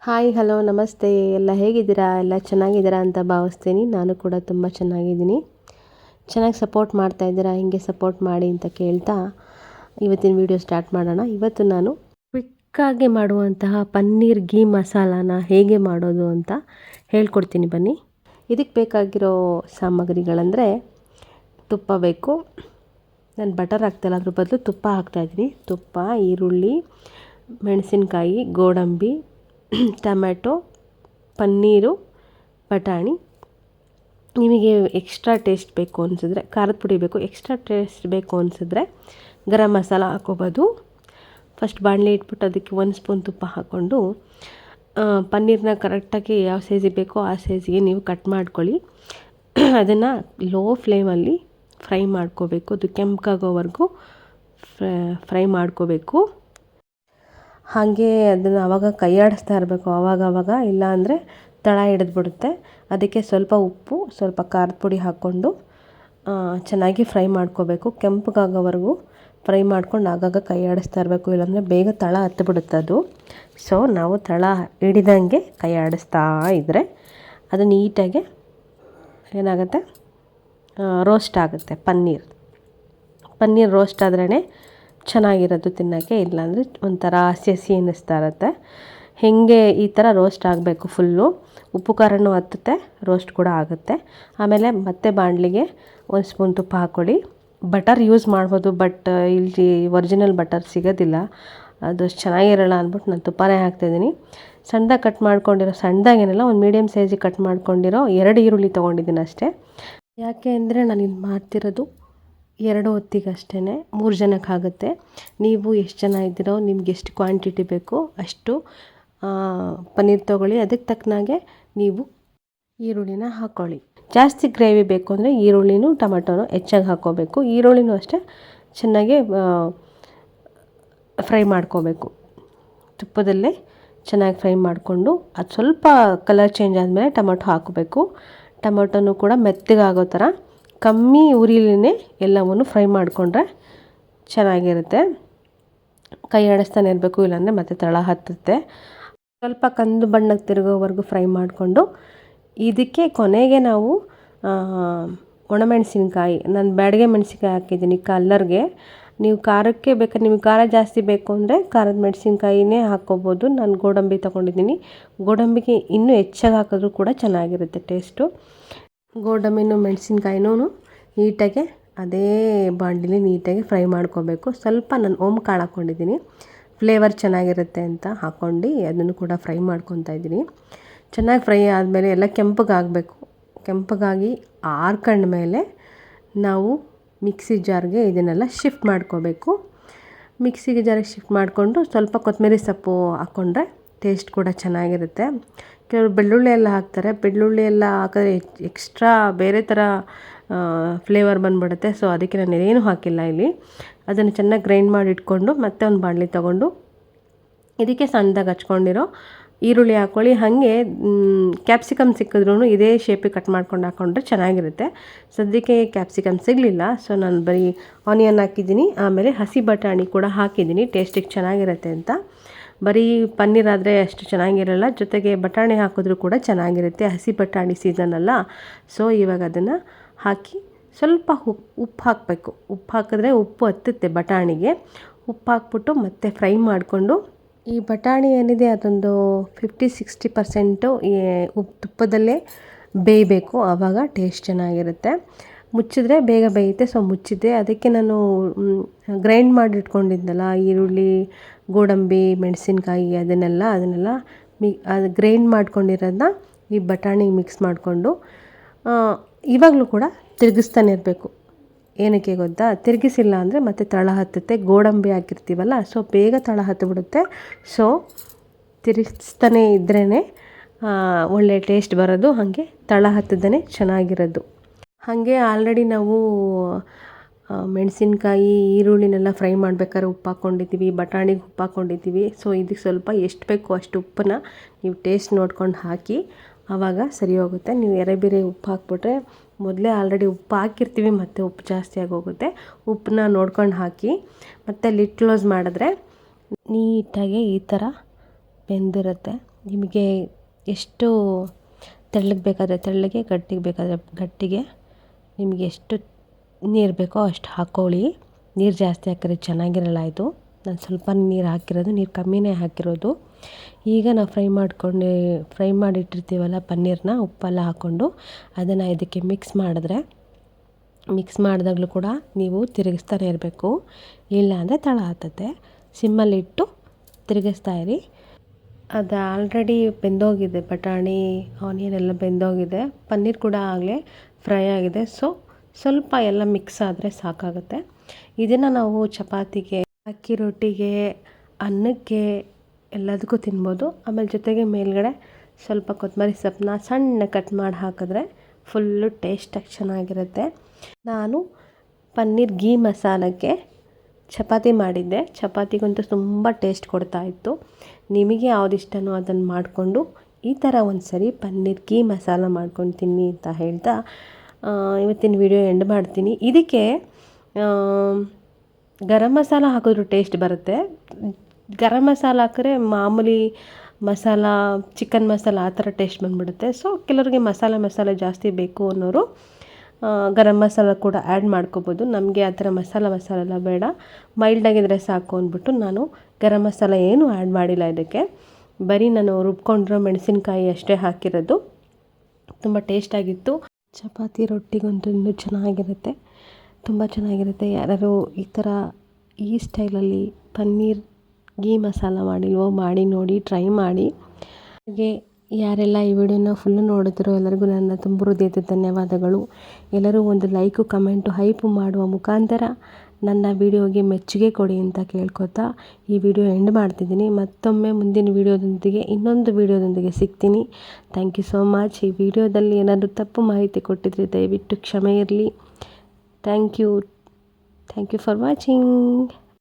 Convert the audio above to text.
Hi hello ನಮಸ್ತೆ. ಎಲ್ಲ ಹೇಗಿದ್ದೀರಾ? ಎಲ್ಲ ಚೆನ್ನಾಗಿದ್ದೀರಾ ಅಂತ ಭಾವಿಸ್ತೀನಿ. ನಾನು ಕೂಡ ತುಂಬ ಚೆನ್ನಾಗಿದ್ದೀನಿ. ಚೆನ್ನಾಗಿ ಸಪೋರ್ಟ್ ಮಾಡ್ತಾ ಇದ್ದೀರಾ, ಹೀಗೆ ಸಪೋರ್ಟ್ ಮಾಡಿ ಅಂತ ಕೇಳ್ತಾ ಇವತ್ತಿನ ವಿಡಿಯೋ ಸ್ಟಾರ್ಟ್ ಮಾಡೋಣ. ಇವತ್ತು ನಾನು ಕ್ವಿಕ್ಕಾಗಿ ಮಾಡುವಂತಹ ಪನ್ನೀರ್ ಗೀ ಮಸಾಲಾನ ಹೇಗೆ ಮಾಡೋದು ಅಂತ ಹೇಳ್ಕೊಡ್ತೀನಿ ಬನ್ನಿ. ಇದಕ್ಕೆ ಬೇಕಾಗಿರೋ ಸಾಮಗ್ರಿಗಳಂದರೆ ತುಪ್ಪ ಬೇಕು. ನಾನು ಬಟರ್ ಹಾಕ್ತಾಯಿಲ್ಲ, ಅದ್ರ ಬದಲು ತುಪ್ಪ ಹಾಕ್ತಾಯಿದ್ದೀನಿ. ತುಪ್ಪ, ಈರುಳ್ಳಿ, ಮೆಣಸಿನ್ಕಾಯಿ, ಗೋಡಂಬಿ, ಟೊಮೆಟೊ, ಪನ್ನೀರು, ಬಟಾಣಿ. ನಿಮಗೆ ಎಕ್ಸ್ಟ್ರಾ ಟೇಸ್ಟ್ ಬೇಕು ಅನಿಸಿದ್ರೆ ಖಾರದ ಪುಡಿ ಬೇಕು. ಎಕ್ಸ್ಟ್ರಾ ಟೇಸ್ಟ್ ಬೇಕು ಅನಿಸಿದ್ರೆ ಗರಂ ಮಸಾಲ ಹಾಕ್ಕೋಬೋದು. ಫಸ್ಟ್ ಬಾಣಲೆ ಇಟ್ಬಿಟ್ಟು ಅದಕ್ಕೆ 1 ಸ್ಪೂನ್ ತುಪ್ಪ ಹಾಕ್ಕೊಂಡು ಪನ್ನೀರನ್ನ ಕರೆಕ್ಟಾಗಿ ಯಾವ ಸೈಜಿಗೆ ಬೇಕೋ ಆ ಸೈಜಿಗೆ ನೀವು ಕಟ್ ಮಾಡ್ಕೊಳ್ಳಿ. ಅದನ್ನು ಲೋ ಫ್ಲೇಮಲ್ಲಿ ಫ್ರೈ ಮಾಡ್ಕೋಬೇಕು. ಅದು ಕೆಂಪಗಾಗೋವರೆಗೂ ಫ್ರೈ ಮಾಡ್ಕೋಬೇಕು. ಹಾಗೆ ಅದನ್ನು ಆವಾಗ ಕೈ ಆಡಿಸ್ತಾ ಇರಬೇಕು ಆವಾಗ, ಇಲ್ಲ ಅಂದರೆ ತಳ ಹಿಡಿದ್ಬಿಡುತ್ತೆ. ಅದಕ್ಕೆ ಸ್ವಲ್ಪ ಉಪ್ಪು, ಸ್ವಲ್ಪ ಖಾರದ ಪುಡಿ ಹಾಕ್ಕೊಂಡು ಚೆನ್ನಾಗಿ ಫ್ರೈ ಮಾಡ್ಕೋಬೇಕು. ಕೆಂಪಗಾಗೋವರೆಗೂ ಫ್ರೈ ಮಾಡ್ಕೊಂಡು ಆಗಾಗ ಕೈ ಆಡಿಸ್ತಾ ಇರಬೇಕು, ಇಲ್ಲಾಂದರೆ ಬೇಗ ತಳ ಹತ್ತಿಬಿಡುತ್ತೆ ಅದು. ಸೊ ನಾವು ತಳ ಹಿಡಿದಂಗೆ ಕೈ ಆಡಿಸ್ತಾ ಇದ್ದರೆ ಅದು ನೀಟಾಗಿ ಏನಾಗುತ್ತೆ, ರೋಸ್ಟ್ ಆಗುತ್ತೆ. ಪನ್ನೀರ್ ರೋಸ್ಟ್ ಆದ್ರೇ ಚೆನ್ನಾಗಿರೋದು ತಿನ್ನೋಕ್ಕೆ. ಇಲ್ಲಾಂದರೆ ಒಂಥರ ಹಸಿ ಅನ್ನಿಸ್ತಾ ಇರುತ್ತೆ. ಹೇಗೆ ಈ ಥರ ರೋಸ್ಟ್ ಆಗಬೇಕು ಫುಲ್ಲು. ಉಪ್ಪು ಖಾರನೂ ಹತ್ತುತ್ತೆ, ರೋಸ್ಟ್ ಕೂಡ ಆಗುತ್ತೆ. ಆಮೇಲೆ ಮತ್ತೆ ಬಾಣಲಿಗೆ 1 ಸ್ಪೂನ್ ತುಪ್ಪ ಹಾಕ್ಕೊಳ್ಳಿ. ಬಟರ್ ಯೂಸ್ ಮಾಡ್ಬೋದು, ಬಟ್ ಇಲ್ಲಿ ಒರಿಜಿನಲ್ ಬಟರ್ ಸಿಗೋದಿಲ್ಲ, ಅದು ಚೆನ್ನಾಗಿರೋಲ್ಲ ಅಂದ್ಬಿಟ್ಟು ನಾನು ತುಪ್ಪನೇ ಹಾಕ್ತಾಯಿದ್ದೀನಿ. ಸಣ್ಣದಾಗಿ ಕಟ್ ಮಾಡ್ಕೊಂಡಿರೋ, ಸಣ್ಣದಾಗೇನಿಲ್ಲ, ಒಂದು ಮೀಡಿಯಮ್ ಸೈಜಿಗೆ ಕಟ್ ಮಾಡ್ಕೊಂಡಿರೋ 2 ಈರುಳ್ಳಿ ತೊಗೊಂಡಿದ್ದೀನಿ ಅಷ್ಟೇ. ಯಾಕೆ ಅಂದರೆ ನಾನು ಇಲ್ಲಿ ಮಾಡ್ತಿರೋದು 2 ಹೊತ್ತಿಗಷ್ಟೇ, 3 ಜನಕ್ಕೆ ಆಗುತ್ತೆ. ನೀವು ಎಷ್ಟು ಜನ ಇದ್ದೀರೋ, ನಿಮ್ಗೆ ಎಷ್ಟು ಕ್ವಾಂಟಿಟಿ ಬೇಕೋ ಅಷ್ಟು ಪನ್ನೀರ್ ತೊಗೊಳ್ಳಿ. ಅದಕ್ಕೆ ತಕ್ಕನಾಗೆ ನೀವು ಈರುಳ್ಳಿನ ಹಾಕ್ಕೊಳ್ಳಿ. ಜಾಸ್ತಿ ಗ್ರೇವಿ ಬೇಕು ಅಂದರೆ ಈರುಳ್ಳಿನೂ ಟೊಮೆಟೊನೂ ಹೆಚ್ಚಾಗಿ ಹಾಕ್ಕೋಬೇಕು. ಈರುಳ್ಳಿನೂ ಅಷ್ಟೇ ಚೆನ್ನಾಗಿ ಫ್ರೈ ಮಾಡ್ಕೋಬೇಕು. ತುಪ್ಪದಲ್ಲೇ ಚೆನ್ನಾಗಿ ಫ್ರೈ ಮಾಡಿಕೊಂಡು ಅದು ಸ್ವಲ್ಪ ಕಲರ್ ಚೇಂಜ್ ಆದಮೇಲೆ ಟೊಮೆಟೊ ಹಾಕಬೇಕು. ಟೊಮೆಟೊನೂ ಕೂಡ ಮೆತ್ತಗಾಗೋ ಥರ ಕಮ್ಮಿ ಉರಿಲೇ ಎಲ್ಲವನ್ನು ಫ್ರೈ ಮಾಡಿಕೊಂಡ್ರೆ ಚೆನ್ನಾಗಿರುತ್ತೆ. ಕೈ ಆಡಿಸ್ತಾನೆ ಇರಬೇಕು, ಇಲ್ಲಾಂದರೆ ಮತ್ತೆ ತಳ ಹತ್ತುತ್ತೆ. ಸ್ವಲ್ಪ ಕಂದು ಬಣ್ಣಕ್ಕೆ ತಿರುಗೋವರೆಗೂ ಫ್ರೈ ಮಾಡಿಕೊಂಡು ಇದಕ್ಕೆ ಕೊನೆಗೆ ನಾವು ಒಣಮೆಣಸಿನ್ಕಾಯಿ, ನಾನು ಬ್ಯಾಡಗೆ ಮೆಣಸಿನ್ಕಾಯಿ ಹಾಕಿದ್ದೀನಿ ಕಲ್ಲರ್ಗೆ. ನೀವು ಖಾರಕ್ಕೆ ಬೇಕಾದ್ರೆ, ನಿಮಗೆ ಖಾರ ಜಾಸ್ತಿ ಬೇಕು ಅಂದರೆ ಖಾರದ ಮೆಣಸಿನ್ಕಾಯಿನೇ ಹಾಕ್ಕೋಬೋದು. ನಾನು ಗೋಡಂಬಿ ತೊಗೊಂಡಿದ್ದೀನಿ. ಗೋಡಂಬಿಗೆ ಇನ್ನೂ ಹೆಚ್ಚಾಗಿ ಹಾಕಿದ್ರೂ ಕೂಡ ಚೆನ್ನಾಗಿರುತ್ತೆ ಟೇಸ್ಟು. ಗೋಡಂಬಿನೂ ಮೆಣಸಿನ್ಕಾಯಿನೂ ನೀಟಾಗಿ ಅದೇ ಬಾಣಲಿಲಿ ನೀಟಾಗಿ ಫ್ರೈ ಮಾಡ್ಕೋಬೇಕು. ಸ್ವಲ್ಪ ನಾನು ಓಮ್ ಕಾಳು ಹಾಕ್ಕೊಂಡಿದ್ದೀನಿ, ಫ್ಲೇವರ್ ಚೆನ್ನಾಗಿರುತ್ತೆ ಅಂತ ಹಾಕ್ಕೊಂಡು ಅದನ್ನು ಕೂಡ ಫ್ರೈ ಮಾಡ್ಕೊತಾ ಇದ್ದೀನಿ. ಚೆನ್ನಾಗಿ ಫ್ರೈ ಆದಮೇಲೆ ಎಲ್ಲ ಕೆಂಪಗಾಗಬೇಕು. ಕೆಂಪಗಾಗಿ ಆರ್ಕೊಂಡ ಮೇಲೆ ನಾವು ಮಿಕ್ಸಿ ಜಾರ್ಗೆ ಇದನ್ನೆಲ್ಲ ಶಿಫ್ಟ್ ಮಾಡ್ಕೋಬೇಕು. ಮಿಕ್ಸಿಗೆ ಜಾರಿಗೆ ಶಿಫ್ಟ್ ಮಾಡಿಕೊಂಡು ಸ್ವಲ್ಪ ಕೊತ್ತಂಬರಿ ಸೊಪ್ಪು ಹಾಕ್ಕೊಂಡ್ರೆ ಟೇಸ್ಟ್ ಕೂಡ ಚೆನ್ನಾಗಿರುತ್ತೆ. ಕೆಲವರು ಬೆಳ್ಳುಳ್ಳಿ ಎಲ್ಲ ಹಾಕ್ತಾರೆ. ಬೆಳ್ಳುಳ್ಳಿ ಎಲ್ಲ ಹಾಕಿದ್ರೆ ಎಕ್ಸ್ಟ್ರಾ ಬೇರೆ ಥರ ಫ್ಲೇವರ್ ಬಂದುಬಿಡುತ್ತೆ. ಸೊ ಅದಕ್ಕೆ ನಾನು ಏನೂ ಹಾಕಿಲ್ಲ ಇಲ್ಲಿ. ಅದನ್ನು ಚೆನ್ನಾಗಿ ಗ್ರೈಂಡ್ ಮಾಡಿ ಇಟ್ಕೊಂಡು ಮತ್ತೆ ಒಂದು ಬಾಣಲಿ ತೊಗೊಂಡು ಇದಕ್ಕೆ ಸಣ್ಣದಾಗಿ ಹಚ್ಕೊಂಡಿರೋ ಈರುಳ್ಳಿ ಹಾಕ್ಕೊಳ್ಳಿ. ಹಾಗೆ ಕ್ಯಾಪ್ಸಿಕಮ್ ಸಿಕ್ಕಿದ್ರೂ ಇದೇ ಶೇಪಿಗೆ ಕಟ್ ಮಾಡ್ಕೊಂಡು ಹಾಕ್ಕೊಂಡ್ರೆ ಚೆನ್ನಾಗಿರುತ್ತೆ. ಸದ್ಯಕ್ಕೆ ಕ್ಯಾಪ್ಸಿಕಮ್ ಸಿಗಲಿಲ್ಲ, ಸೊ ನಾನು ಬರೀ ಆನಿಯನ್ ಹಾಕಿದ್ದೀನಿ. ಆಮೇಲೆ ಹಸಿ ಬಟಾಣಿ ಕೂಡ ಹಾಕಿದ್ದೀನಿ, ಟೇಸ್ಟಿಗೆ ಚೆನ್ನಾಗಿರುತ್ತೆ ಅಂತ. ಬರೀ ಪನ್ನೀರ್ ಆದರೆ ಅಷ್ಟು ಚೆನ್ನಾಗಿರಲ್ಲ, ಜೊತೆಗೆ ಬಟಾಣಿ ಹಾಕಿದ್ರೂ ಕೂಡ ಚೆನ್ನಾಗಿರುತ್ತೆ. ಹಸಿ ಬಟಾಣಿ ಸೀಸನ್ ಅಲ್ಲ, ಸೊ ಇವಾಗ ಅದನ್ನು ಹಾಕಿ ಸ್ವಲ್ಪ ಉಪ್ಪು ಹಾಕಬೇಕು. ಉಪ್ಪು ಹಾಕಿದ್ರೆ ಉಪ್ಪು ಹತ್ತುತ್ತೆ ಬಟಾಣಿಗೆ. ಉಪ್ಪು ಹಾಕ್ಬಿಟ್ಟು ಮತ್ತೆ ಫ್ರೈ ಮಾಡಿಕೊಂಡು ಈ ಬಟಾಣಿ ಏನಿದೆ ಅದೊಂದು 50-60% ಉಪ್ಪು ತುಪ್ಪದಲ್ಲೇ ಬೇಯಬೇಕು, ಆವಾಗ ಟೇಸ್ಟ್ ಚೆನ್ನಾಗಿರುತ್ತೆ. ಮುಚ್ಚಿದ್ರೆ ಬೇಗ ಬೇಯುತ್ತೆ, ಸೊ ಮುಚ್ಚಿದ್ದೆ. ಅದಕ್ಕೆ ನಾನು ಗ್ರೈಂಡ್ ಮಾಡಿ ಇಟ್ಕೊಂಡಿದ್ನಲ್ಲ ಈರುಳ್ಳಿ, ಗೋಡಂಬಿ, ಮೆಣಸಿನ್ಕಾಯಿ ಅದನ್ನೆಲ್ಲ ಅದು ಗ್ರೈಂಡ್ ಮಾಡ್ಕೊಂಡಿರೋದನ್ನ ಈ ಬಟಾಣಿಗೆ ಮಿಕ್ಸ್ ಮಾಡಿಕೊಂಡು ಇವಾಗಲೂ ಕೂಡ ತಿರುಗಿಸ್ತಾನೆ ಇರಬೇಕು. ಏನಕ್ಕೆ ಗೊತ್ತಾ, ತಿರುಗಿಸಿಲ್ಲ ಅಂದರೆ ಮತ್ತೆ ತಳ ಹತ್ತುತ್ತೆ. ಗೋಡಂಬಿ ಹಾಕಿರ್ತೀವಲ್ಲ, ಸೊ ಬೇಗ ತಳ ಹತ್ತಿಬಿಡುತ್ತೆ. ಸೊ ತಿರುಗಿಸ್ತಾನೆ ಇದ್ರೇ ಒಳ್ಳೆ ಟೇಸ್ಟ್ ಬರೋದು, ಹಾಗೆ ತಳ ಹತ್ತದೇ ಚೆನ್ನಾಗಿರೋದು. ಹಾಗೆ ಆಲ್ರೆಡಿ ನಾವು ಮೆಣಸಿನ್ಕಾಯಿ, ಈರುಳ್ಳಿನೆಲ್ಲ ಫ್ರೈ ಮಾಡಬೇಕಾದ್ರೆ ಉಪ್ಪು ಹಾಕ್ಕೊಂಡಿದ್ದೀವಿ, ಬಟಾಣಿಗೆ ಉಪ್ಪು ಹಾಕ್ಕೊಂಡಿದ್ದೀವಿ. ಸೊ ಇದಕ್ಕೆ ಸ್ವಲ್ಪ ಎಷ್ಟು ಬೇಕೋ ಅಷ್ಟು ಉಪ್ಪನ್ನ ನೀವು ಟೇಸ್ಟ್ ನೋಡ್ಕೊಂಡು ಹಾಕಿ, ಆವಾಗ ಸರಿ ಹೋಗುತ್ತೆ. ನೀವು ಬೇರೆ ಉಪ್ಪು ಹಾಕ್ಬಿಟ್ರೆ ಮೊದಲೇ ಆಲ್ರೆಡಿ ಉಪ್ಪು ಹಾಕಿರ್ತೀವಿ, ಮತ್ತು ಉಪ್ಪು ಜಾಸ್ತಿ ಆಗೋಗುತ್ತೆ. ಉಪ್ಪನ್ನ ನೋಡ್ಕೊಂಡು ಹಾಕಿ ಮತ್ತು ಲಿಡ್ ಕ್ಲೋಸ್ ಮಾಡಿದ್ರೆ ನೀಟಾಗಿ ಈ ಥರ ಬೆಂದಿರುತ್ತೆ. ನಿಮಗೆ ಎಷ್ಟು ತೆಳ್ಳಗೆ ಬೇಕಾದರೆ ತೆಳ್ಳಗೆ, ಗಟ್ಟಿಗೆ ಬೇಕಾದರೆ ಗಟ್ಟಿಗೆ, ನಿಮಗೆ ಎಷ್ಟು ನೀರು ಬೇಕೋ ಅಷ್ಟು ಹಾಕ್ಕೊಳ್ಳಿ. ನೀರು ಜಾಸ್ತಿ ಹಾಕಿದ್ರೆ ಚೆನ್ನಾಗಿರಲ್ಲ ಇದು. ನಾನು ಸ್ವಲ್ಪ ನೀರು ಹಾಕಿರೋದು, ನೀರು ಕಮ್ಮಿನೇ ಹಾಕಿರೋದು. ಈಗ ನಾವು ಫ್ರೈ ಮಾಡಿಟ್ಟಿರ್ತೀವಲ್ಲ ಪನ್ನೀರನ್ನ, ಉಪ್ಪೆಲ್ಲ ಹಾಕ್ಕೊಂಡು ಅದನ್ನು ಇದಕ್ಕೆ ಮಿಕ್ಸ್ ಮಾಡಿದಾಗಲೂ ಕೂಡ ನೀವು ತಿರುಗಿಸ್ತಾನೆ ಇರಬೇಕು, ಇಲ್ಲ ಅಂದರೆ ತಳ ಹತ್ತತ್ತೆ. ಸಿಮ್ಮಲ್ಲಿಟ್ಟು ತಿರುಗಿಸ್ತಾ ಇರಿ. ಅದು ಆಲ್ರೆಡಿ ಬೆಂದೋಗಿದೆ, ಬಟಾಣಿ ಆನಿಯನ್ ಎಲ್ಲ ಬೆಂದೋಗಿದೆ, ಪನ್ನೀರ್ ಕೂಡ ಆಗಲೇ ಫ್ರೈ ಆಗಿದೆ. ಸೊ ಸ್ವಲ್ಪ ಎಲ್ಲ ಮಿಕ್ಸ್ ಆದರೆ ಸಾಕಾಗುತ್ತೆ. ಇದನ್ನು ನಾವು ಚಪಾತಿಗೆ, ಅಕ್ಕಿ ರೊಟ್ಟಿಗೆ, ಅನ್ನಕ್ಕೆ ಎಲ್ಲದಕ್ಕೂ ತಿನ್ಬೋದು. ಆಮೇಲೆ ಜೊತೆಗೆ ಮೇಲ್ಗಡೆ ಸ್ವಲ್ಪ ಕೊತ್ತಂಬರಿ ಸೊಪ್ಪನ್ನ ಸಣ್ಣ ಕಟ್ ಮಾಡಿ ಹಾಕಿದ್ರೆ ಫುಲ್ಲು ಟೇಸ್ಟಾಗಿ ಚೆನ್ನಾಗಿರುತ್ತೆ. ನಾನು ಪನ್ನೀರ್ ಗೀ ಮಸಾಲಕ್ಕೆ ಚಪಾತಿ ಮಾಡಿದ್ದೆ. ಚಪಾತಿಗಂತೂ ತುಂಬ ಟೇಸ್ಟ್ ಕೊಡ್ತಾಯಿತ್ತು. ನಿಮಗೆ ಯಾವ್ದು ಇಷ್ಟನೋ ಅದನ್ನು ಮಾಡಿಕೊಂಡು ಈ ಥರ ಒಂದು ಸರಿ ಪನ್ನೀರ್ ಗೀ ಮಸಾಲ ಮಾಡ್ಕೊಂಡು ತಿನ್ನಿ ಅಂತ ಹೇಳ್ತಾ ಇವತ್ತಿನ ವಿಡಿಯೋ ಎಂಡ್ ಮಾಡ್ತೀನಿ. ಇದಕ್ಕೆ ಗರಂ ಮಸಾಲ ಹಾಕಿದ್ರು ಟೇಸ್ಟ್ ಬರುತ್ತೆ. ಗರಂ ಮಸಾಲ ಹಾಕಿದ್ರೆ ಮಾಮೂಲಿ ಮಸಾಲ, ಚಿಕನ್ ಮಸಾಲ ಆ ಥರ ಟೇಸ್ಟ್ ಬಂದುಬಿಡುತ್ತೆ. ಸೊ ಕೆಲವರಿಗೆ ಮಸಾಲೆ ಜಾಸ್ತಿ ಬೇಕು ಅನ್ನೋರು ಗರಂ ಮಸಾಲ ಕೂಡ ಆ್ಯಡ್ ಮಾಡ್ಕೋಬೋದು. ನಮಗೆ ಆ ಥರ ಮಸಾಲ ಎಲ್ಲ ಬೇಡ, ಮೈಲ್ಡಾಗಿದ್ದರೆ ಸಾಕು ಅಂದ್ಬಿಟ್ಟು ನಾನು ಗರಂ ಮಸಾಲ ಏನೂ ಆ್ಯಡ್ ಮಾಡಿಲ್ಲ ಇದಕ್ಕೆ. ಬರೀ ನಾನು ರುಬ್ಕೊಂಡಿರೋ ಮೆಣಸಿನ್ಕಾಯಿ ಅಷ್ಟೇ ಹಾಕಿರೋದು. ತುಂಬ ಟೇಸ್ಟಾಗಿತ್ತು. ಚಪಾತಿ ರೊಟ್ಟಿಗಂತೂ ಇನ್ನೂ ಚೆನ್ನಾಗಿರುತ್ತೆ, ತುಂಬ ಚೆನ್ನಾಗಿರುತ್ತೆ. ಯಾರು ಈ ಥರ ಈ ಸ್ಟೈಲಲ್ಲಿ ಪನ್ನೀರ್ ಗೀ ಮಸಾಲ ಮಾಡಿಲ್ವೋ ಮಾಡಿ ನೋಡಿ, ಟ್ರೈ ಮಾಡಿ. ಹಾಗೆ ಯಾರೆಲ್ಲ ಈ ವಿಡಿಯೋನ ಫುಲ್ಲು ನೋಡಿದ್ರೋ ಎಲ್ಲರಿಗೂ ನನ್ನ ತುಂಬ ಹೃದಯದ ಧನ್ಯವಾದಗಳು. ಎಲ್ಲರೂ ಒಂದು ಲೈಕು, ಕಮೆಂಟು, ಹೈಪು ಮಾಡುವ ಮುಖಾಂತರ ನನ್ನ ವಿಡಿಯೋಗೆ ಮೆಚ್ಚುಗೆ ಕೊಡಿ ಅಂತ ಕೇಳ್ಕೊತಾ ಈ ವಿಡಿಯೋ ಎಂಡ್ ಮಾಡ್ತಿದ್ದೀನಿ. ಮತ್ತೊಮ್ಮೆ ಮುಂದಿನ ಇನ್ನೊಂದು ವಿಡಿಯೋದೊಂದಿಗೆ ಸಿಗ್ತೀನಿ. Thank you so much. ಈ ವಿಡಿಯೋದಲ್ಲಿ ಏನಾದರೂ ತಪ್ಪು ಮಾಹಿತಿ ಕೊಟ್ಟಿದ್ರೆ ದಯವಿಟ್ಟು ಕ್ಷಮೆ ಇರಲಿ. Thank you for watching.